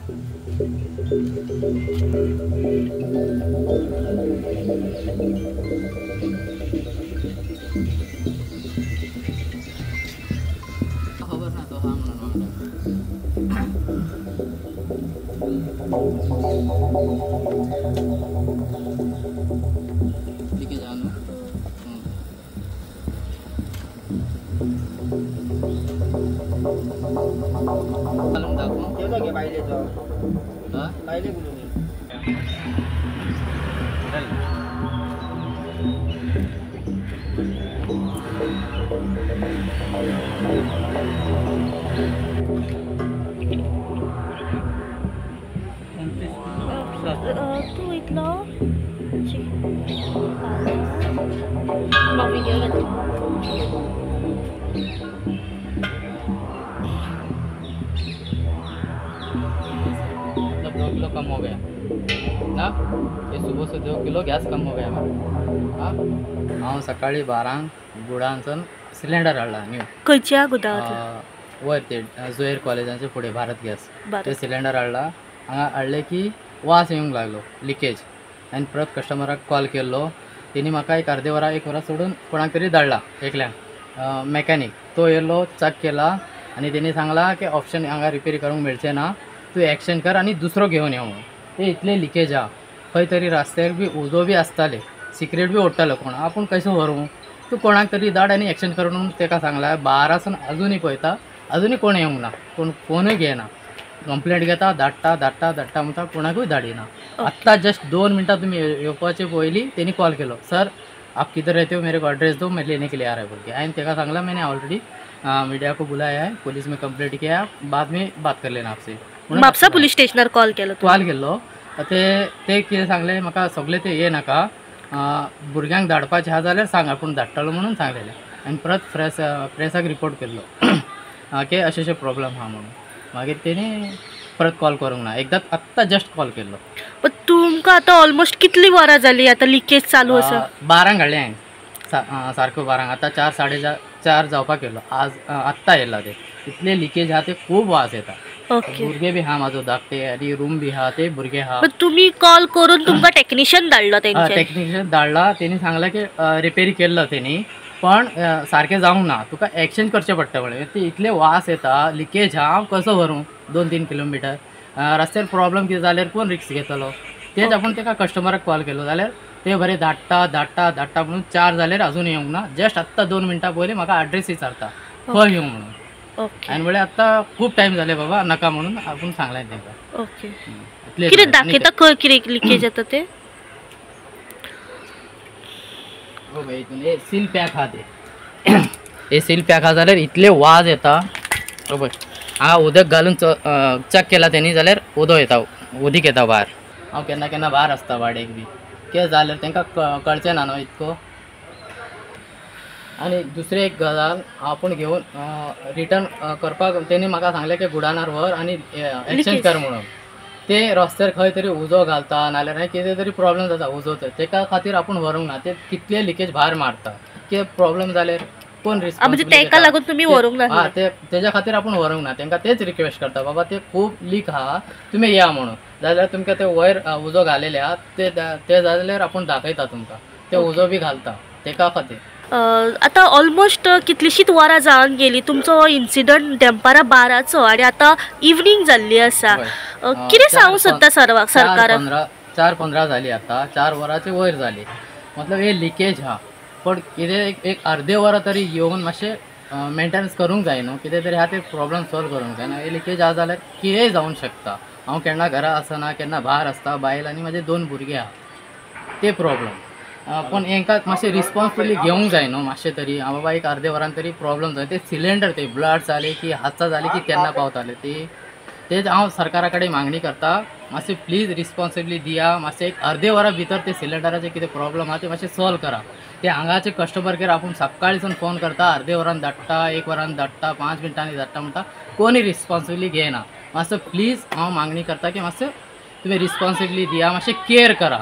खबर ना तो हा म्हणून ठीक आहे जाणू चालून दाखवू ते बघ बाईले जाऊ हा बाईले बोलून तू इथलं मग व्हिडिओ घेतला मतलब 2 किलो कम हो गया ना ये सुबह से 2 किलो गॅस कम हो गया हाँ हांव सकाळी 12 गुडांचो सिलेंडर हाडला न्यू खंयच्या गोदावरी वयर ते जुएर कॉलेजाचे फुडें भारत गॅस भारत. ते सिलेंडर हाडला हांगा हाडले की वास येवंक लागलो लिकेज हांवें परत कस्टमराक कॉल केल्लो तेणी म्हाका एक अर्दे वरा 1 वरा सोडून कोणाक तरी धाडला एकल्यांक मॅकॅनीक तो येयलो चॅक केला आनी तेणी सांगला की ऑप्शन हांगा रिपेरी करूंक मेळचें ना तूं एक्सचेंज कर आनी दुसरो घेवन यो म्हणून ते इतले लिकेज आहा खंय तरी रस्त्यार बी उजो बी आसताले सिक्रेट बी ओडटालो कोण आपूण कशें व्हरूं तूं कोणाक तरी धाड आनी एक्सचेंज कर म्हणून ताका सांगला 12 अजूनय पळयता अजूनय कोण येवंक ना कोण फोनूय घेना कंप्लेंट घेता धाडटा म्हणटा कोणाकूय धाडिना आत्ता जस्ट 2 मिनटां तुमी येवपाचे पयलीं तेणी कॉल केलो सर आप किधर रहते हो मेरे को एड्रेस दो मैं लेने के लिए आ रहा है बोल के हांवें ताका सांगला मैंने ऑलरेडी मीडिया को बुलाया है पुलिस में कंप्लेंट किया है बाद में बात कर लेना आपसे म्हापसा पुलीस स्टेशनार कॉल केलो कॉल केल्लो ते कितें सांगलें म्हाका सगळें ते ये नाका भुरग्यांक धाडपाचें आहा जाल्यार सांग आपूण धाडटलो म्हणून सांगलेलें आनी परत प्रेसाक रिपोर्ट केल्लो की अशें प्रॉब्लम आहा म्हणून मागीर तेणी परत कॉल करूंक ना एकदां आत्तां जस्ट कॉल केल्लो पण तुमकां आतां ऑलमोस्ट कितली वरां जाली आतां लिकेज चालू आसा 12 हाडलें हांवें सारको 12 आतां 4 जावपाक येयलो आज आत्तां येयला ते इतले लिकेज आहा ते खूब वास येता ओके भुरगे बी आहा म्हाजो धाकटे आनी रूम बी आहा ते भुरगे आहा पण तुम्ही कॉल करून तुमकां टेक्निशियन धाडलो तेंचे टेक्निशियन धाडला तेणी सांगला की रिपेरी केल्लो तेणी पण सारकें जावंक ना तुका एक्सचेंज करचें पडटा म्हळ्यार ते इतले वास येता लिकेज आहा हांव कसो व्हरूं 2-3 किलोमिटर रस्त्यार प्रॉब्लम कितें जाल्यार कोण रिक्स घेतलो तेच आपूण ताका कस्टमराक कॉल केलो जाल्यार ते बरें धाडटा म्हणून 4 जाल्यार अजून येवंक ना जस्ट आत्तां 2 मिनटां पयलीं म्हाका एड्रेस विचारता खंय येवं म्हणून ओके आनी म्हळ्यार आत्तां खूब टायम जाले बाबा नाका म्हणून आपूण सांगलें तांकां ओके कितें दाखयता खंय कितें लिकेज जाता ते हे सील पॅक आहा ते हे सील पॅक आहा जाल्यार इतले वाज येता पळय हांगा उदक घालून चॅक केला तेणी जाल्यार उदक येता उदीक येता भायर हांव केन्ना केन्ना भायर आसता वाडेक बी कितें जाल्यार तांकां कळचें ना न्हू इतको आनी दुसरी एक गजाल आपूण घेवन रिटर्न करपाक तेणी म्हाका सांगलें की गुडानार व्हर आनी एक्सचेंज कर म्हणून ते रस्त्यार खंय तरी उजो घालता नाल्यार कितें तरी प्रॉब्लम जाता उजोचो तेका खातीर आपूण व्हरूंक ना ते कितले लिकेज भायर मारता कितें प्रॉब्लम जाल्यार कोण म्हणजे तेका लागून तुम्ही व्हरूंक ना तेज्या खातीर आपूण व्हरूंक ना तांकां तेच रिक्वेस्ट करता बाबा ते खूब लीक आहा तुमी या म्हणून जाल्यार तुमकां ते वयर उजो घालेले आहा ते जाल्यार आपूण दाखयता तुमकां ते उजो बी घालता तेका खातीर आतां ऑलमोस्ट कितलीशींच वरां जावन गेली तुमचो हो इन्सिडंट दनपारां 12चो आनी आतां इवनिंग जाल्ली आसा कितें सांगूंक सोदता सरकाराक 4-15 जाली आतां 4 वरांचे वयर जाली मतलब हे लिकेज आहा पण कितें एक अर्दे वरां तरी येवन मातशें मेंटेनन्स करूंक जाय न्हू कितें तरी आहा ते प्रॉब्लम सॉल्व करूंक जाय हे लिकेज आहा जाल्यार कितेंय जावंक शकता हांव केन्ना घरा आसना केन्ना भायर आसता बायल आनी म्हाजे 2 भुरगे आहा ते प्रॉब्लम पण हांकां मातशें रिस्पॉन्सिबिलिटी घेवंक जाय न्हू मातशें तरी हांव बाबा एक अर्दे वरान तरी प्रॉब्लम जाय ते सिलेंडर ते ब्लड जाले की हादसा जाले की केन्ना पावताले तेच हांव सरकारा कडेन मागणी करता मातशें प्लीज रिस्पॉन्सिबिलिटी दिया मातशें एक अर्दे वरा भितर ते सिलेंडराचे कितें प्रॉब्लम आहा ते मातशें सॉल्व करा ते हांगाचे कस्टमर केअर आपूण सकाळीसून फोन करता अर्दे वरान धाडटा 1 वरान धाडटा 5 मिनटांनी धाडटा म्हणटा कोणी रिस्पॉन्सिबिलिटी घेयना मातसो प्लीज हांव मागणी करता की मातशें तुमी रिस्पॉन्सिबिलिटी दिया मातशें केअर करा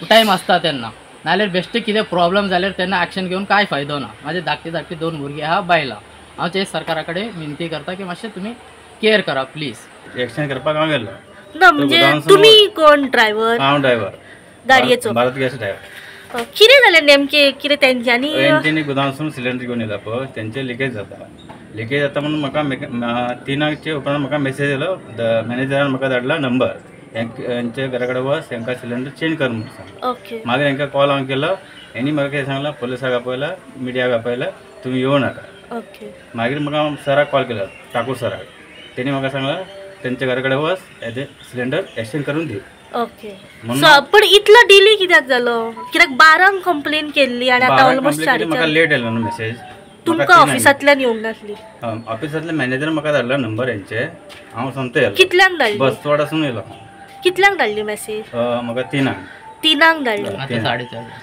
टायम आसता तेन्ना नाल्यार बेश्टे कितें प्रॉब्लम जाल्यार तेन्ना एक्शन घेवन कांय फायदो ना म्हाजे धाकटे 2 भुरगे आहा बायलां हांव ते सरकारा कडेन विनंती करता की मातशें तुमी केअर करा प्लीज एक्सचेंज करपाक हांव गेलो. ना म्हणजे तुम्ही कोण ड्रायव्हर हांव ड्रायव्हर गाडयेचो भारत गॅस ड्रायव्हर. कितें जालें नेमकें कितें तेंच्यांनी तेंच्यांनी गोदामसून सिलेंडर घेवन येयला पळय तेंचे लिकेज जाता म्हणून म्हाका 3चे उपरांत म्हाका मेसेज येयलो. मॅनेजरान म्हाका धाडला नंबर, हेंच्या घरा कडेन वच हेंकां सिलेंडर चेंज कर म्हणून सांग. ओके मागीर हेंकां कॉल हांव केलो. हेणी म्हाका कितें सांगलां, पुलिसाक आपयला, मिडियाक आपयला, तुमी येवं नाका. ओके मागीर म्हाका सराक कॉल केलो, ठाकूर सराक. तेणी म्हाका सांगलां तेंच्या घरा कडेन वच हेजें सिलेंडर एक्सचेंज करून दी. ओके पण इतलो डिले कित्याक जालो? कित्याक 12 कंप्लेन केल्ली आणि आता ऑलमोस्ट म्हाका लेट येयलो न्हू मेसेज. तुमकां ऑफिसांतल्यान येवंक नासली? ऑफिसांतले मॅनेजर म्हाका धाडला नंबर हेंचे, हांव सोमतो येयलो. कितल्यांक धाडली? बसवाडासून येयलो. कितल्यांक धाडली मेसेज? म्हाका 3 3 धाडली. आता 4:30